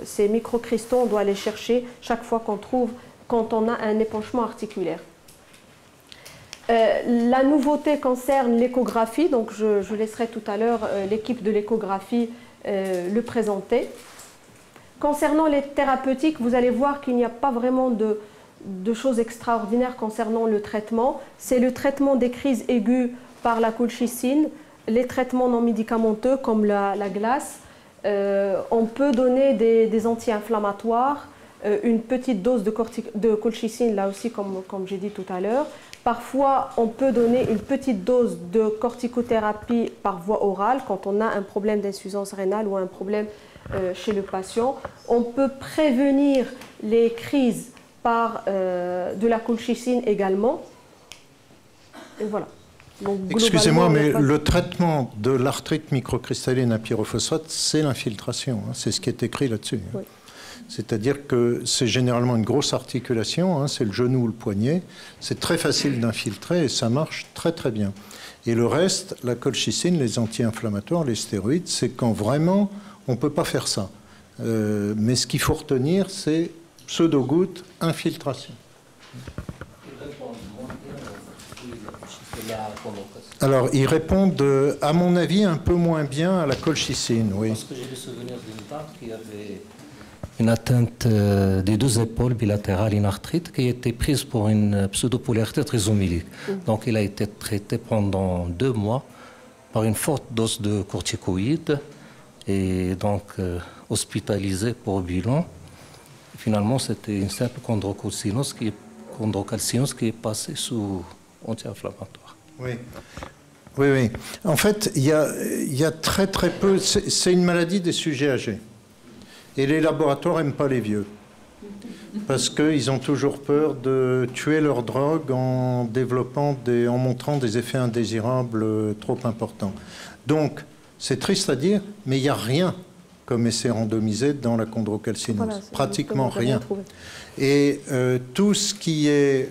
ces microcristaux, on doit les chercher chaque fois quand on a un épanchement articulaire. La nouveauté concerne l'échographie, donc je laisserai tout à l'heure l'équipe de l'échographie le présenter. Concernant les thérapeutiques, vous allez voir qu'il n'y a pas vraiment de choses extraordinaires concernant le traitement. C'est le traitement des crises aiguës par la colchicine, les traitements non médicamenteux comme la glace. On peut donner des anti-inflammatoires, une petite dose de colchicine, là aussi comme j'ai dit tout à l'heure. Parfois, on peut donner une petite dose de corticothérapie par voie orale quand on a un problème d'insuffisance rénale ou un problème chez le patient. On peut prévenir les crises par de la colchicine également. Et voilà. Excusez-moi, mais le traitement de l'arthrite microcristalline à pyrophosphate, c'est l'infiltration. Hein, c'est ce qui est écrit là-dessus. Hein. Oui. C'est-à-dire que c'est généralement une grosse articulation, hein, c'est le genou ou le poignet. C'est très facile d'infiltrer et ça marche très très bien. Et le reste, la colchicine, les anti-inflammatoires, les stéroïdes, c'est quand vraiment on ne peut pas faire ça. Mais ce qu'il faut retenir, c'est pseudo-goutte, infiltration. Alors, ils répondent, à mon avis, un peu moins bien à la colchicine, oui. Parce que j'ai le souvenir d'une dame qui avait une atteinte des deux épaules bilatérales, une arthrite, qui a été prise pour une pseudopolyarthrite rhizomélique. Donc, il a été traité pendant 2 mois par une forte dose de corticoïdes et donc hospitalisé pour bilan. Finalement, c'était une simple chondrocalcinose qui est passée sous anti-inflammatoire. Oui. Oui, oui. En fait, il y a très très peu. C'est une maladie des sujets âgés. Et les laboratoires n'aiment pas les vieux. Parce qu'ils ont toujours peur de tuer leur drogue en montrant des effets indésirables trop importants. Donc, c'est triste à dire, mais il n'y a rien comme essai randomisé dans la chondrocalcinose. Voilà, pratiquement rien. Et tout ce qui est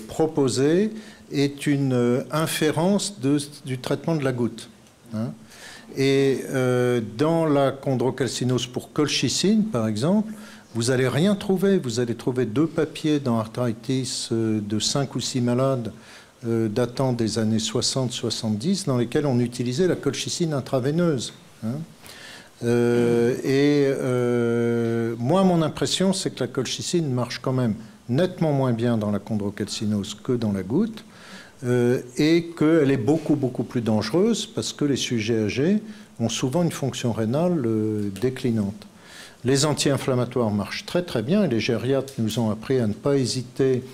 proposé est une inférence du traitement de la goutte. Hein. Et dans la chondrocalcinose pour colchicine, par exemple, vous n'allez rien trouver. Vous allez trouver 2 papiers dans Arthritis de 5 ou 6 malades datant des années 60-70 dans lesquels on utilisait la colchicine intraveineuse. Hein. Moi, mon impression, c'est que la colchicine marche quand même nettement moins bien dans la chondrocalcinose que dans la goutte. Et qu'elle est beaucoup, beaucoup plus dangereuse parce que les sujets âgés ont souvent une fonction rénale déclinante. Les anti-inflammatoires marchent très, très bien et les gériatres nous ont appris à ne pas hésiter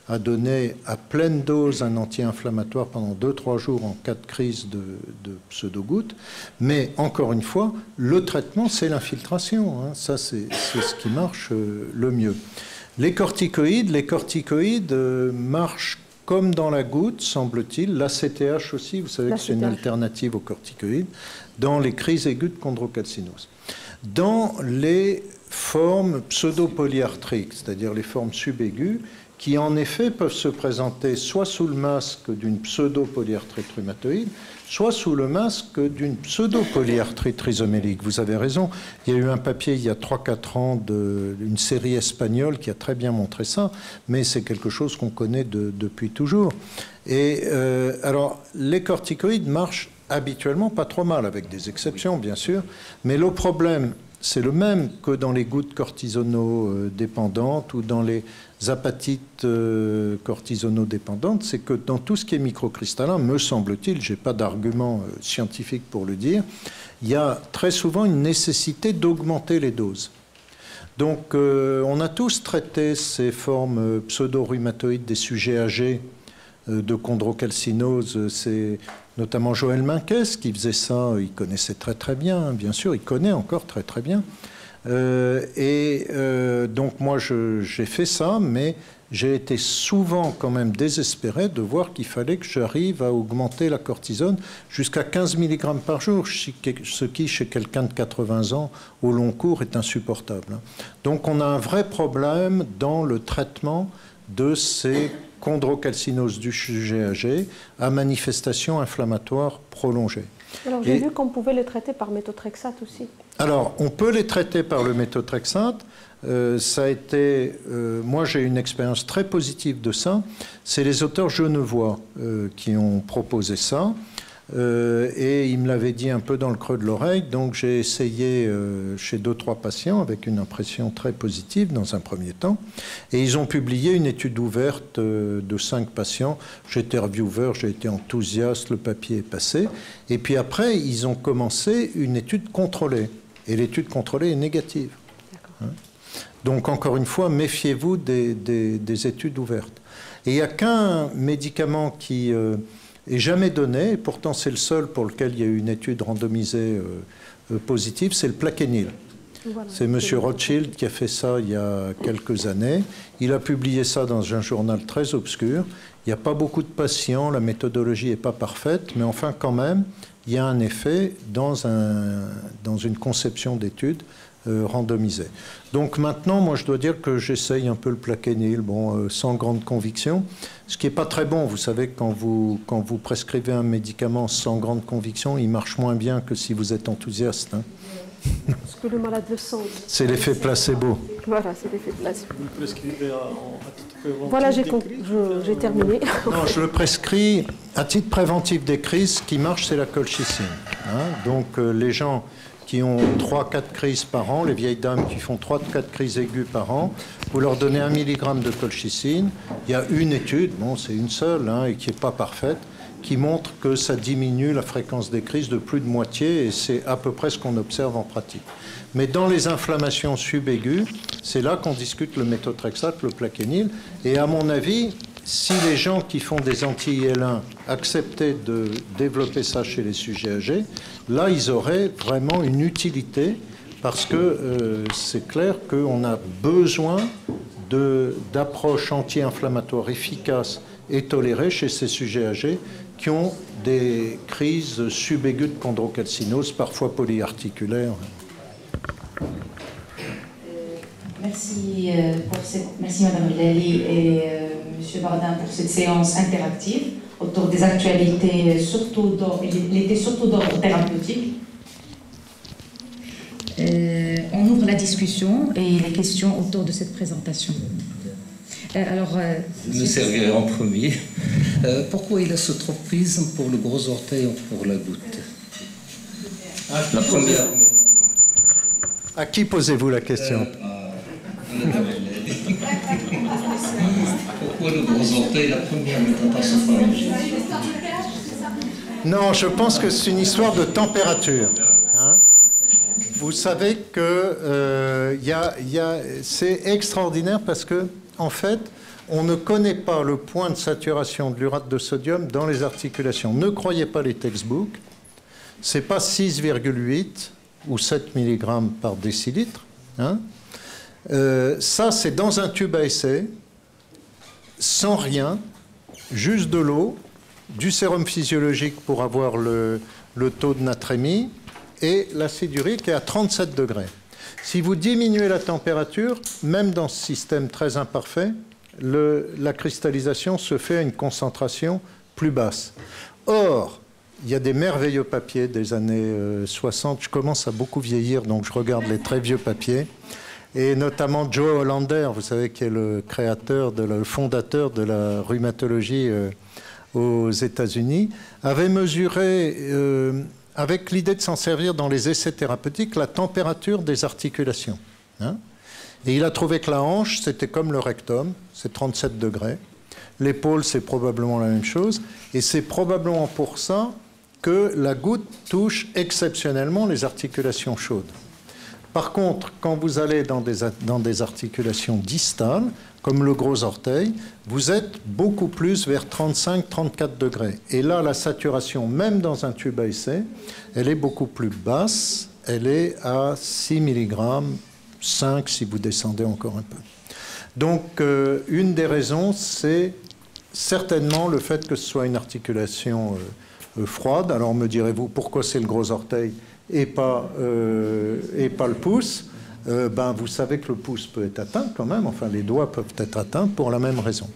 à donner à pleine dose un anti-inflammatoire pendant 2-3 jours en cas de crise de pseudo-goutte. Mais encore une fois, le traitement, c'est l'infiltration. Hein. Ça, c'est ce qui marche le mieux. Les corticoïdes marchent comme dans la goutte, semble-t-il, l'ACTH aussi, vous savez que c'est une alternative aux corticoïdes, dans les crises aiguës de chondrocalcinose. Dans les formes pseudo-polyarthriques, c'est-à-dire les formes subaiguës, qui en effet peuvent se présenter soit sous le masque d'une pseudo-polyarthrite rhumatoïde, soit sous le masque d'une pseudo-polyarthrite rhizomélique. Vous avez raison, il y a eu un papier il y a 3-4 ans d'une série espagnole qui a très bien montré ça, mais c'est quelque chose qu'on connaît depuis toujours. Et alors, les corticoïdes marchent habituellement pas trop mal, avec des exceptions bien sûr, mais le problème, c'est le même que dans les gouttes cortisonodépendantes ou dans les apatites cortisonodépendantes, c'est que dans tout ce qui est microcristallin, me semble-t-il, je n'ai pas d'argument scientifique pour le dire, il y a très souvent une nécessité d'augmenter les doses. Donc on a tous traité ces formes pseudo-rhumatoïdes des sujets âgés de chondrocalcinose, c'est notamment Joël Minquès qui faisait ça, il connaissait très très bien, bien sûr, il connaît encore très très bien. Donc moi j'ai fait ça, mais j'ai été souvent quand même désespéré de voir qu'il fallait que j'arrive à augmenter la cortisone jusqu'à 15 mg par jour, ce qui chez quelqu'un de 80 ans au long cours est insupportable. Donc on a un vrai problème dans le traitement de ces chondrocalcinose du sujet âgé à manifestation inflammatoire prolongée. Alors j'ai vu qu'on pouvait le traiter par méthotrexate aussi. Alors, on peut les traiter par le méthotrexate. Ça a été, moi j'ai une expérience très positive de ça. C'est les auteurs genevois qui ont proposé ça. Et ils me l'avaient dit un peu dans le creux de l'oreille. Donc j'ai essayé chez 2-3 patients avec une impression très positive dans un premier temps. Et ils ont publié une étude ouverte de 5 patients. J'étais reviewer, j'ai été enthousiaste, le papier est passé. Et puis après, ils ont commencé une étude contrôlée. Et l'étude contrôlée est négative. Hein? Donc, encore une fois, méfiez-vous des études ouvertes. Et il n'y a qu'un médicament qui est jamais donné, et pourtant c'est le seul pour lequel il y a eu une étude randomisée positive, c'est le plaquenil. Voilà. C'est M. Rothschild qui a fait ça il y a quelques années. Il a publié ça dans un journal très obscur. Il n'y a pas beaucoup de patients, la méthodologie n'est pas parfaite, mais enfin quand même, il y a un effet dans une conception d'études randomisée. Donc maintenant, moi je dois dire que j'essaye un peu le plaquenil, bon, sans grande conviction, ce qui n'est pas très bon. Vous savez, quand vous prescrivez un médicament sans grande conviction, il marche moins bien que si vous êtes enthousiaste. Hein. Ce que le malade le sent. C'est l'effet placebo. Voilà, c'est l'effet placebo. Vous le prescrivez à titre préventif? Voilà, j'ai terminé. Non, je le prescris à titre préventif des crises. Ce qui marche, c'est la colchicine. Hein. Donc les gens qui ont 3-4 crises par an, les vieilles dames qui font 3-4 crises aiguës par an, vous leur donnez 1 mg de colchicine. Il y a une étude, bon, c'est une seule, hein, et qui n'est pas parfaite, qui montre que ça diminue la fréquence des crises de plus de moitié, et c'est à peu près ce qu'on observe en pratique. Mais dans les inflammations subaiguës, c'est là qu'on discute le méthotrexate, le plaquenil, et à mon avis, si les gens qui font des anti-IL-1 acceptaient de développer ça chez les sujets âgés, là, ils auraient vraiment une utilité, parce que c'est clair qu'on a besoin d'approches anti-inflammatoires efficaces et tolérées chez ces sujets âgés qui ont des crises subaiguës de chondrocalcinose, parfois polyarticulaires. Merci, merci Madame Bilali et Monsieur Bardin pour cette séance interactive autour des actualités, il était surtout d'ordre thérapeutique. On ouvre la discussion et les questions autour de cette présentation. Alors, je me servirai en premier. Pourquoi il a ce tropisme pour le gros orteil ou pour la goutte? La première. À qui posez-vous la question? Pourquoi le gros orteil, la première métatarsophryngite? Non, je pense que c'est une histoire de température. Hein? Vous savez que c'est extraordinaire parce que, en fait, on ne connaît pas le point de saturation de l'urate de sodium dans les articulations. Ne croyez pas les textbooks. Ce n'est pas 6,8 ou 7 mg par décilitre. Hein? Ça, c'est dans un tube à essai, sans rien, juste de l'eau, du sérum physiologique pour avoir le taux de natrémie et l'acide urique est à 37 degrés. Si vous diminuez la température, même dans ce système très imparfait, la cristallisation se fait à une concentration plus basse. Or, il y a des merveilleux papiers des années 60. Je commence à beaucoup vieillir, donc je regarde les très vieux papiers. Et notamment Joe Hollander, vous savez, qui est le fondateur de la rhumatologie aux États-Unis, avait mesuré, avec l'idée de s'en servir dans les essais thérapeutiques, la température des articulations. Hein? Et il a trouvé que la hanche, c'était comme le rectum, c'est 37 degrés. L'épaule, c'est probablement la même chose. Et c'est probablement pour ça que la goutte touche exceptionnellement les articulations chaudes. Par contre, quand vous allez dans des articulations distales, comme le gros orteil, vous êtes beaucoup plus vers 35-34 degrés. Et là, la saturation, même dans un tube à essai, elle est beaucoup plus basse. Elle est à 6 mg, 5 si vous descendez encore un peu. Donc, une des raisons, c'est certainement le fait que ce soit une articulation froide. Alors, me direz-vous, pourquoi c'est le gros orteil et pas le pouce? Vous savez que le pouce peut être atteint quand même, enfin les doigts peuvent être atteints pour la même raison.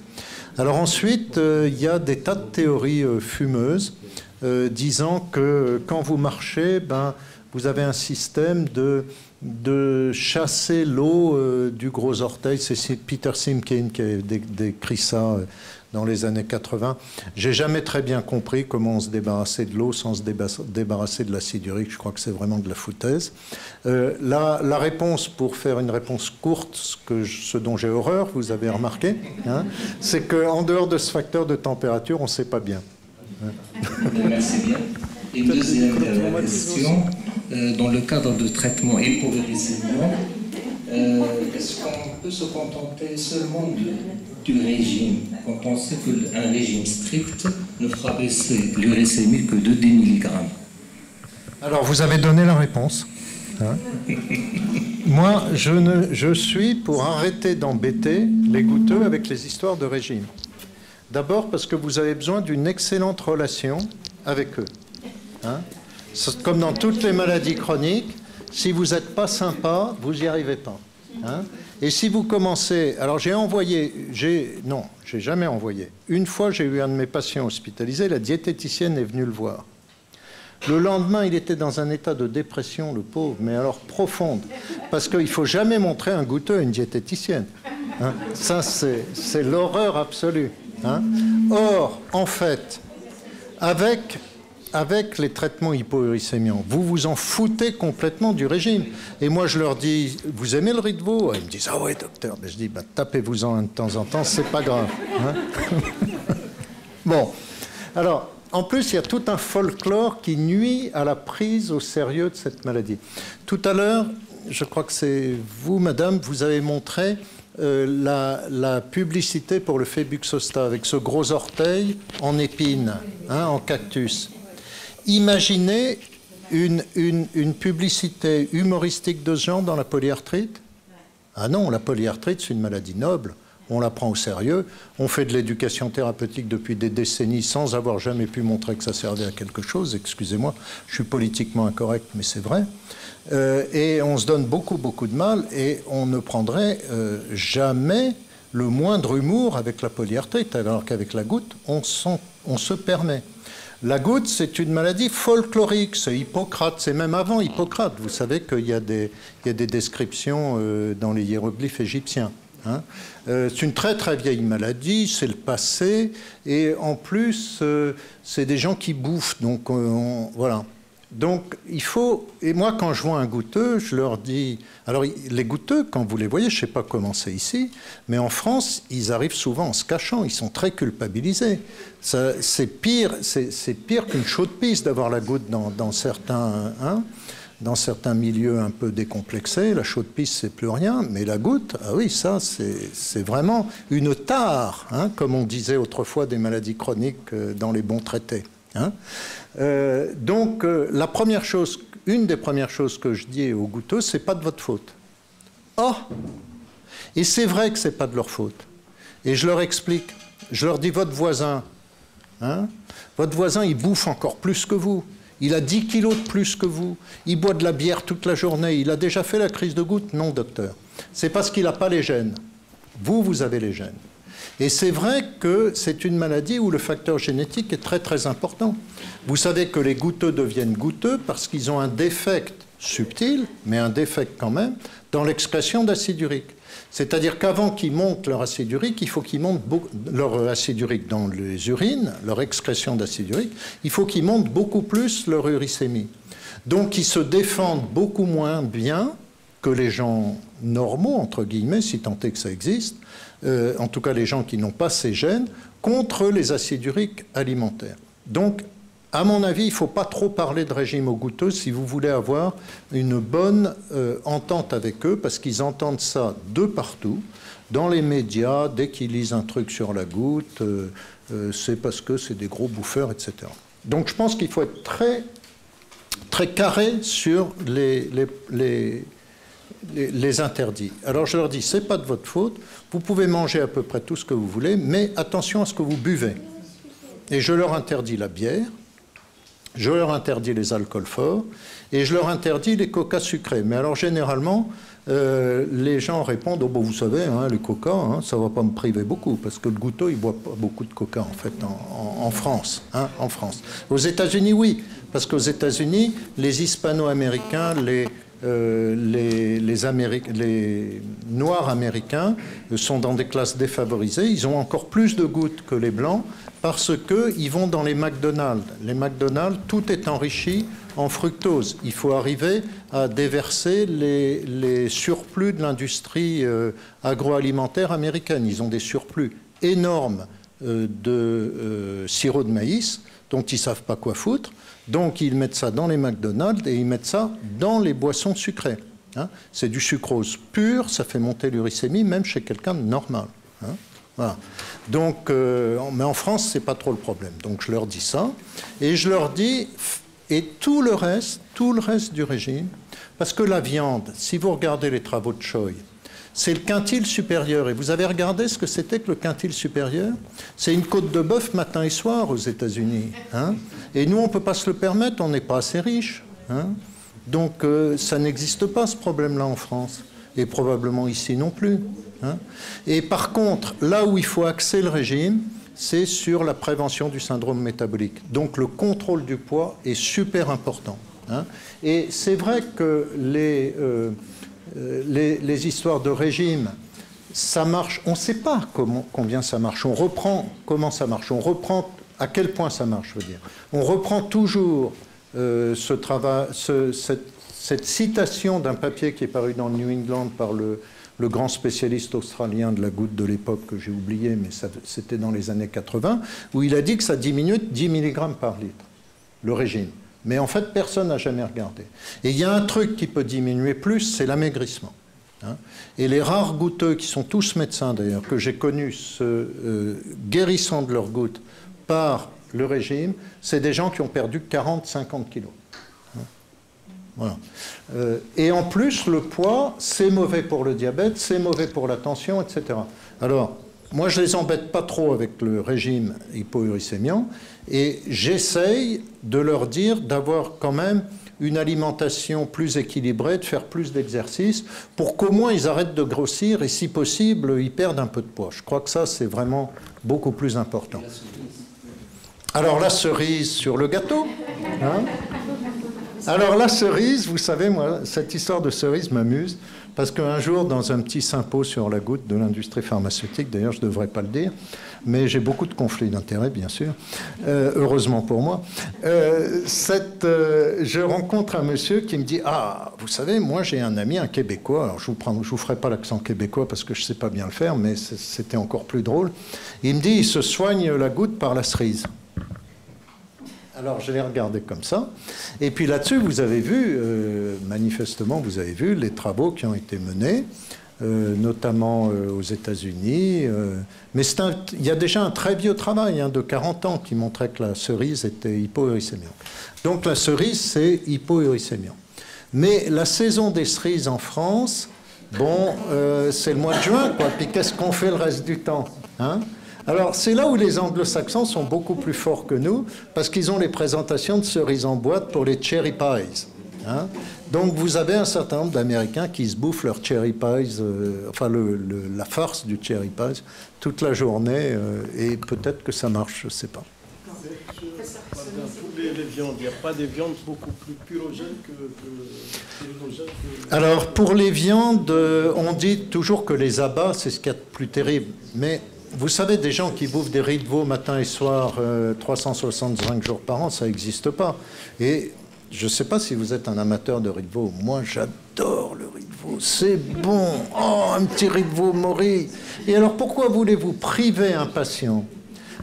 Alors ensuite, il y a des tas de théories fumeuses disant que quand vous marchez, vous avez un système de chasser l'eau du gros orteil. C'est Peter Simkin qui a décrit ça dans les années 80. J'ai jamais très bien compris comment on se débarrassait de l'eau sans se débarrasser de l'acide urique. Je crois que c'est vraiment de la foutaise. La réponse, pour faire une réponse courte, ce dont j'ai horreur, vous avez remarqué, hein, c'est qu'en dehors de ce facteur de température, on ne sait pas bien. Merci bien. Une deuxième question. Dans le cadre de traitement hypoglycémique, est-ce qu'on peut se contenter seulement du régime quand on sait qu'un régime strict ne fera baisser l'uricémie que de 10 mg? Alors, vous avez donné la réponse. Hein. Moi, je suis pour arrêter d'embêter les goutteux avec les histoires de régime. D'abord parce que vous avez besoin d'une excellente relation avec eux. Hein. Comme dans toutes les maladies chroniques, si vous n'êtes pas sympa, vous n'y arrivez pas. Hein. Et si vous commencez... Alors j'ai jamais envoyé. Une fois, j'ai eu un de mes patients hospitalisé, la diététicienne est venue le voir. Le lendemain, il était dans un état de dépression, le pauvre, mais alors profonde. Parce qu'il ne faut jamais montrer un goutteux à une diététicienne. Hein. Ça, c'est l'horreur absolue. Hein. Or, en fait, avec les traitements hypouricémiants, vous vous en foutez complètement du régime. Et moi, je leur dis, vous aimez le riz de veau? Ils me disent, ah ouais, docteur. Mais je dis, bah, tapez-vous-en un de temps en temps, c'est pas grave. Hein. Bon, alors, en plus, il y a tout un folklore qui nuit à la prise au sérieux de cette maladie. Tout à l'heure, je crois que c'est vous, madame, vous avez montré la publicité pour le Febuxostat avec ce gros orteil en épine, hein, en cactus. Imaginez une publicité humoristique de ce genre dans la polyarthrite? Ah non, la polyarthrite, c'est une maladie noble. On la prend au sérieux. On fait de l'éducation thérapeutique depuis des décennies sans avoir jamais pu montrer que ça servait à quelque chose. Excusez-moi, je suis politiquement incorrect, mais c'est vrai. Et on se donne beaucoup de mal et on ne prendrait jamais le moindre humour avec la polyarthrite, alors qu'avec la goutte, on se permet. La goutte, c'est une maladie folklorique, c'est Hippocrate, c'est même avant Hippocrate. Vous savez qu'il y a des descriptions dans les hiéroglyphes égyptiens. Hein. C'est une très vieille maladie, c'est le passé, et en plus, c'est des gens qui bouffent, donc voilà. Donc, il faut... Et moi, quand je vois un goutteux, je leur dis... Alors, les goutteux, quand vous les voyez, je ne sais pas comment c'est ici, mais en France, ils arrivent souvent en se cachant. Ils sont très culpabilisés. C'est pire qu'une chaude pisse d'avoir la goutte dans certains milieux un peu décomplexés. La chaude pisse, c'est plus rien. Mais la goutte, ah oui, ça, c'est vraiment une tare, hein, comme on disait autrefois des maladies chroniques dans les bons traités. Hein. Donc, une des premières choses que je dis aux goutteux, c'est pas de votre faute. Oh! Et c'est vrai que c'est pas de leur faute. Et je leur explique. Je leur dis, votre voisin, il bouffe encore plus que vous. Il a 10 kilos de plus que vous. Il boit de la bière toute la journée. Il a déjà fait la crise de goutte? Non, docteur. C'est parce qu'il n'a pas les gènes. Vous avez les gènes. Et c'est vrai que c'est une maladie où le facteur génétique est très important. Vous savez que les goutteux deviennent goutteux parce qu'ils ont un défect subtil, mais un défect quand même, dans l'expression d'acide urique. C'est-à-dire qu'avant qu'ils montent leur acide urique, il faut qu'ils montent leur acide urique dans les urines, leur excrétion d'acide urique, il faut qu'ils montent beaucoup plus leur uricémie. Donc ils se défendent beaucoup moins bien que les gens normaux, entre guillemets, si tant est que ça existe, en tout cas les gens qui n'ont pas ces gènes, contre les acides uriques alimentaires. Donc, à mon avis, il ne faut pas trop parler de régime aux goutteux si vous voulez avoir une bonne entente avec eux, parce qu'ils entendent ça de partout, dans les médias, dès qu'ils lisent un truc sur la goutte, c'est parce que c'est des gros bouffeurs, etc. Donc je pense qu'il faut être très carré sur les interdits. Alors je leur dis, c'est pas de votre faute, vous pouvez manger à peu près tout ce que vous voulez, mais attention à ce que vous buvez. Et je leur interdis la bière, je leur interdis les alcools forts, et je leur interdis les coca sucrés. Mais alors généralement, les gens répondent, oh, bon, vous savez, hein, le coca, hein, ça ne va pas me priver beaucoup, parce que le goutteux, il ne boit pas beaucoup de coca, en fait, en France. Hein, en France. Aux États-Unis, oui, parce qu'aux États-Unis, les Hispano-Américains, les Noirs américains sont dans des classes défavorisées. Ils ont encore plus de gouttes que les Blancs parce qu'ils vont dans les McDonald's. Les McDonald's, tout est enrichi en fructose. Il faut arriver à déverser les surplus de l'industrie agroalimentaire américaine. Ils ont des surplus énormes de sirop de maïs dont ils ne savent pas quoi foutre. Donc, ils mettent ça dans les McDonald's et ils mettent ça dans les boissons sucrées. Hein. C'est du sucrose pur, ça fait monter l'uricémie, même chez quelqu'un de normal. Hein. Voilà. Donc, mais en France, ce n'est pas trop le problème. Donc, je leur dis ça. Et je leur dis, et tout le reste du régime, parce que la viande, si vous regardez les travaux de Choi, c'est le quintile supérieur. Et vous avez regardé ce que c'était que le quintile supérieur? C'est une côte de bœuf matin et soir aux États-Unis. Hein. Et nous, on ne peut pas se le permettre, on n'est pas assez riches. Hein. Donc, ça n'existe pas, ce problème-là, en France. Et probablement ici non plus. Hein. Et par contre, là où il faut axer le régime, c'est sur la prévention du syndrome métabolique. Donc, le contrôle du poids est super important. Hein. Et c'est vrai que les histoires de régime, ça marche, on ne sait pas combien ça marche, on reprend comment ça marche, on reprend à quel point ça marche, je veux dire. On reprend toujours ce travail, cette citation d'un papier qui est paru dans le New England par le grand spécialiste australien de la goutte de l'époque, que j'ai oublié, mais c'était dans les années 80, où il a dit que ça diminuait de 10 mg par litre, le régime. Mais en fait, personne n'a jamais regardé. Et il y a un truc qui peut diminuer plus, c'est l'amaigrissement. Hein. Et les rares goutteux, qui sont tous médecins d'ailleurs, que j'ai connus se guérissant de leurs gouttes par le régime, c'est des gens qui ont perdu 40-50 kilos. Hein. Voilà. Et en plus, le poids, c'est mauvais pour le diabète, c'est mauvais pour la tension, etc. Alors, moi, je ne les embête pas trop avec le régime hypouricémiant et j'essaye de leur dire d'avoir quand même une alimentation plus équilibrée, de faire plus d'exercices pour qu'au moins ils arrêtent de grossir et si possible, ils perdent un peu de poids. Je crois que ça, c'est vraiment beaucoup plus important. Alors, la cerise sur le gâteau. Hein. Alors, la cerise, vous savez, moi, cette histoire de cerise m'amuse. Parce qu'un jour, dans un petit sympo sur la goutte de l'industrie pharmaceutique, d'ailleurs, je ne devrais pas le dire, mais j'ai beaucoup de conflits d'intérêts, bien sûr, heureusement pour moi, je rencontre un monsieur qui me dit « Ah, vous savez, moi j'ai un ami, un Québécois, alors je ne vous ferai pas l'accent québécois parce que je ne sais pas bien le faire, mais c'était encore plus drôle. Il me dit « Il se soigne la goutte par la cerise ». Alors, je l'ai regardé comme ça. Et puis là-dessus, vous avez vu, manifestement, vous avez vu les travaux qui ont été menés, notamment aux États-Unis. Mais il y a déjà un très vieux travail de 40 ans qui montrait que la cerise était hypouricémiante. Donc, la cerise, c'est hypouricémiant. Mais la saison des cerises en France, bon, c'est le mois de juin, quoi. Puis qu'est-ce qu'on fait le reste du temps, hein? Alors, c'est là où les anglo-saxons sont beaucoup plus forts que nous, parce qu'ils ont les présentations de cerises en boîte pour les cherry pies. Hein. Donc, vous avez un certain nombre d'Américains qui se bouffent leurs cherry pies, enfin la farce du cherry pies, toute la journée, et peut-être que ça marche, je ne sais pas. Pour les viandes, il n'y a pas des viandes beaucoup plus purogènes que... Alors, pour les viandes, on dit toujours que les abats, c'est ce qu'il y a de plus terrible, mais... Vous savez, des gens qui bouffent des riz de veau matin et soir 365 jours par an, ça n'existe pas. Et je ne sais pas si vous êtes un amateur de riz de veau. Moi, j'adore le riz de veau. C'est bon. Oh, un petit riz de veau mori. Et alors, pourquoi voulez-vous priver un patient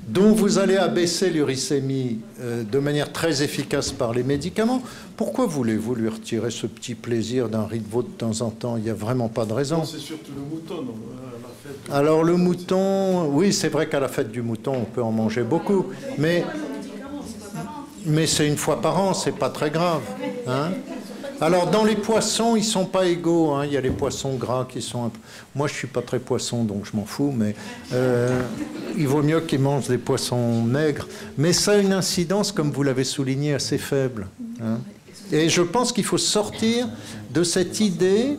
dont vous allez abaisser l'uricémie de manière très efficace par les médicaments? Pourquoi voulez-vous lui retirer ce petit plaisir d'un riz de veau de temps en temps? Il n'y a vraiment pas de raison. C'est surtout le mouton, non? Alors le mouton, oui, c'est vrai qu'à la fête du mouton, on peut en manger beaucoup, mais c'est une fois par an, c'est pas très grave. Hein. Alors dans les poissons, ils sont pas égaux. Hein. Il y a les poissons gras qui sont un peu... Moi, je suis pas très poisson, donc je m'en fous, mais il vaut mieux qu'ils mangent des poissons maigres. Mais ça a une incidence, comme vous l'avez souligné, assez faible. Hein. Et je pense qu'il faut sortir de cette idée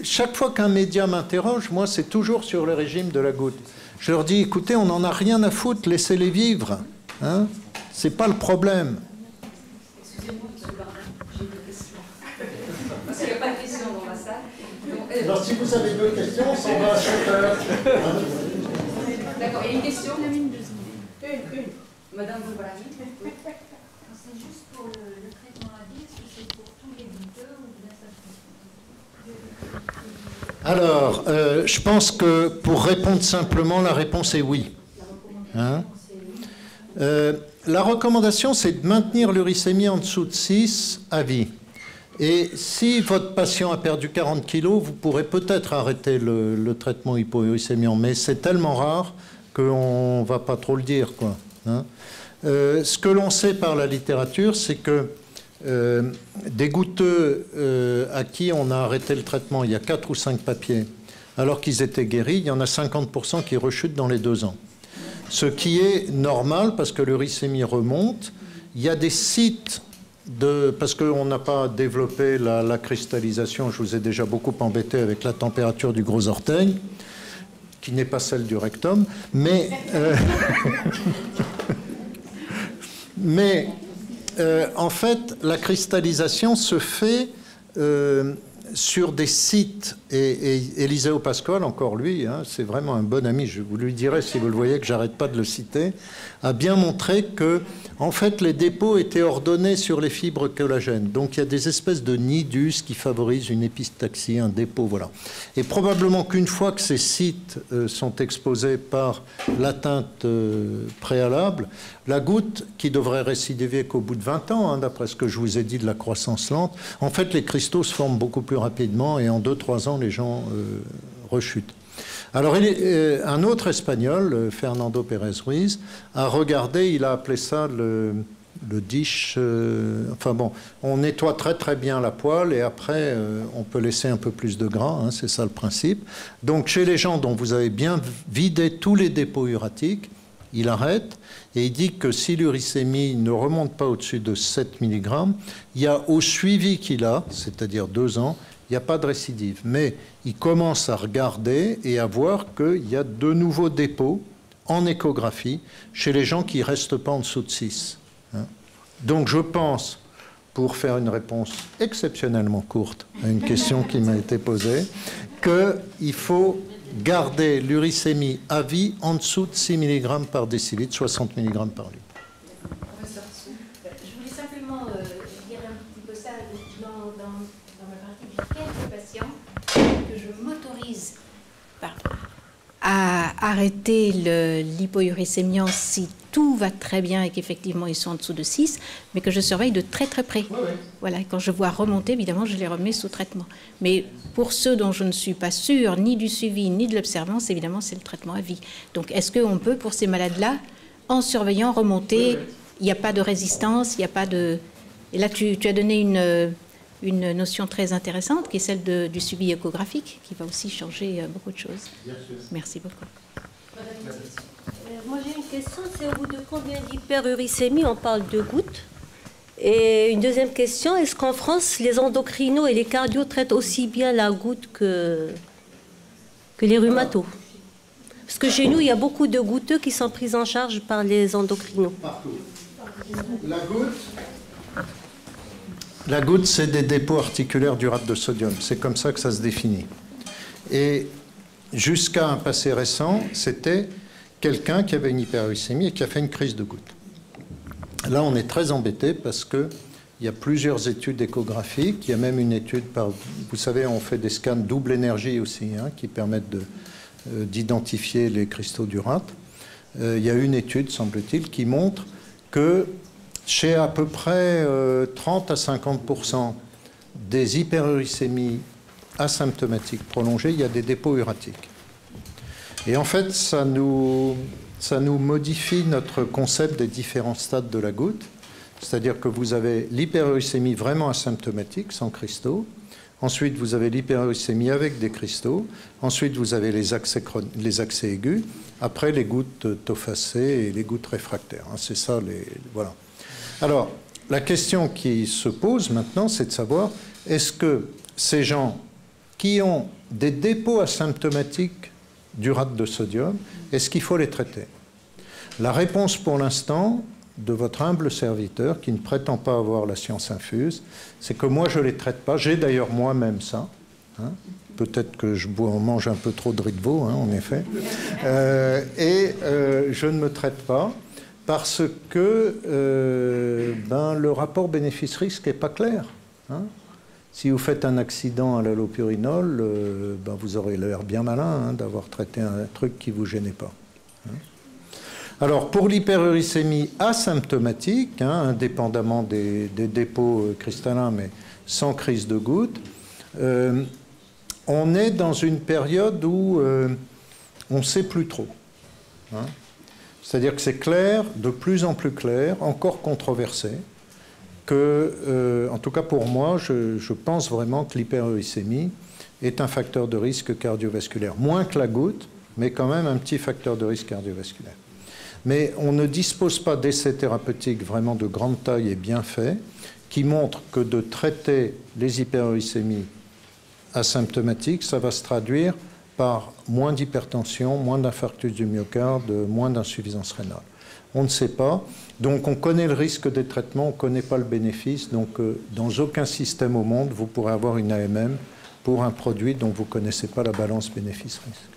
chaque fois qu'un média m'interroge, moi, c'est toujours sur le régime de la goutte. Je leur dis, écoutez, on n'en a rien à foutre, laissez-les vivre. Hein, c'est pas le problème. Excusez-moi, M. Bardin, j'ai deux questions. Parce qu'il n'y a pas de questions dans la salle. Alors, si vous avez deux questions, on s'en va à 7 heures. D'accord, il y a une question. Une. Madame Boubrani. Oui. C'est juste pour le traitement à vie, est-ce que c'est pour tous les goûteurs ou bien ça? Alors, je pense que pour répondre simplement, la réponse est oui. Hein? La recommandation, c'est de maintenir l'uricémie en dessous de 6 à vie. Et si votre patient a perdu 40 kg, vous pourrez peut-être arrêter le traitement hypouricémiant, mais c'est tellement rare qu'on ne va pas trop le dire, quoi. Hein? Ce que l'on sait par la littérature, c'est que des goutteux à qui on a arrêté le traitement il y a 4 ou 5 papiers, alors qu'ils étaient guéris, il y en a 50% qui rechutent dans les 2 ans. Ce qui est normal parce que l'uricémie remonte. Il y a des sites, parce qu'on n'a pas développé la cristallisation, je vous ai déjà beaucoup embêté avec la température du gros orteil, qui n'est pas celle du rectum, mais... en fait, la cristallisation se fait sur des sites. Et Eliseo Pascual, encore lui, hein, c'est vraiment un bon ami, je vous lui dirai si vous le voyez que j'arrête pas de le citer, a bien montré que, en fait, les dépôts étaient ordonnés sur les fibres collagènes. Donc il y a des espèces de nidus qui favorisent une épistaxie, un dépôt, voilà. Et probablement qu'une fois que ces sites sont exposés par l'atteinte préalable, la goutte, qui devrait récidiver qu'au bout de 20 ans, hein, d'après ce que je vous ai dit de la croissance lente, en fait, les cristaux se forment beaucoup plus rapidement et en 2-3 ans, les gens rechutent. Alors, un autre Espagnol, Fernando Pérez Ruiz, a regardé, il a appelé ça le dish. Enfin bon, on nettoie très très bien la poêle et après, on peut laisser un peu plus de gras, hein, c'est ça le principe. Donc, chez les gens dont vous avez bien vidé tous les dépôts uratiques, il arrête et il dit que si l'uricémie ne remonte pas au-dessus de 7 mg, il y a au suivi qu'il a, c'est-à-dire 2 ans, il n'y a pas de récidive. Mais il commence à regarder et à voir qu'il y a de nouveaux dépôts en échographie chez les gens qui ne restent pas en dessous de 6. Hein. Donc je pense, pour faire une réponse exceptionnellement courte à une question qui m'a été posée, qu'il faut garder l'uricémie à vie en dessous de 6 mg par décilitre, 60 mg par litre. Je voulais simplement dire un petit peu ça dans ma partie. J'ai quelques patients que je m'autorise à arrêter l'hypouricémiant si tout va très bien et qu'effectivement ils sont en dessous de 6, mais que je surveille de très très près. Oui. Voilà, quand je vois remonter, évidemment, je les remets sous traitement. Mais pour ceux dont je ne suis pas sûre, ni du suivi, ni de l'observance, évidemment, c'est le traitement à vie. Donc, est-ce qu'on peut, pour ces malades-là, en surveillant, remonter, il n'y a pas de résistance, il n'y a pas de... Et là, tu as donné une notion très intéressante, qui est celle du suivi échographique, qui va aussi changer beaucoup de choses. Merci beaucoup. Moi j'ai une question, c'est au bout de combien d'hyperuricémie on parle de gouttes? Et une deuxième question, est-ce qu'en France les endocrinos et les cardios traitent aussi bien la goutte que les rhumatos? Parce que chez nous il y a beaucoup de goutteux qui sont pris en charge par les endocrinos. Partout. La goutte, c'est des dépôts articulaires d'urate de sodium. C'est comme ça que ça se définit. Et jusqu'à un passé récent, c'était quelqu'un qui avait une hyperuricémie et qui a fait une crise de goutte. Là, on est très embêté parce qu'il y a plusieurs études échographiques. Il y a même une étude par... Vous savez, on fait des scans double énergie aussi, hein, qui permettent d'identifier les cristaux d'urate. Il y a une étude, semble-t-il, qui montre que chez à peu près 30 à 50% des hyperuricémies asymptomatiques prolongées, il y a des dépôts uratiques. Et en fait, ça nous modifie notre concept des différents stades de la goutte. C'est-à-dire que vous avez l'hyperuricémie vraiment asymptomatique, sans cristaux. Ensuite, vous avez l'hyperuricémie avec des cristaux. Ensuite, vous avez les accès aigus. Après, les gouttes tophacées et les gouttes réfractaires. C'est ça, voilà. Alors, la question qui se pose maintenant, c'est de savoir, est-ce que ces gens qui ont des dépôts asymptomatiques d'urate de sodium, est-ce qu'il faut les traiter? La réponse pour l'instant de votre humble serviteur, qui ne prétend pas avoir la science infuse, c'est que moi je ne les traite pas. J'ai d'ailleurs moi-même ça. Hein. Peut-être que je mange un peu trop de riz de veau, hein, en effet. Je ne me traite pas parce que le rapport bénéfice-risque n'est pas clair. Hein. Si vous faites un accident à l'allopurinol, vous aurez l'air bien malin d'avoir traité un truc qui ne vous gênait pas. Hein. Alors, pour l'hyperuricémie asymptomatique, indépendamment des dépôts cristallins, mais sans crise de goutte, on est dans une période où on ne sait plus trop. Hein. C'est-à-dire que c'est clair, de plus en plus clair, encore controversé, que, en tout cas pour moi, je pense vraiment que l'hyperuricémie est un facteur de risque cardiovasculaire. Moins que la goutte, mais quand même un petit facteur de risque cardiovasculaire. Mais on ne dispose pas d'essais thérapeutiques vraiment de grande taille et bien faits qui montrent que de traiter les hyperuricémies asymptomatiques, ça va se traduire par moins d'hypertension, moins d'infarctus du myocarde, moins d'insuffisance rénale. On ne sait pas. Donc on connaît le risque des traitements, on ne connaît pas le bénéfice. Donc dans aucun système au monde, vous pourrez avoir une AMM pour un produit dont vous ne connaissez pas la balance bénéfice-risque.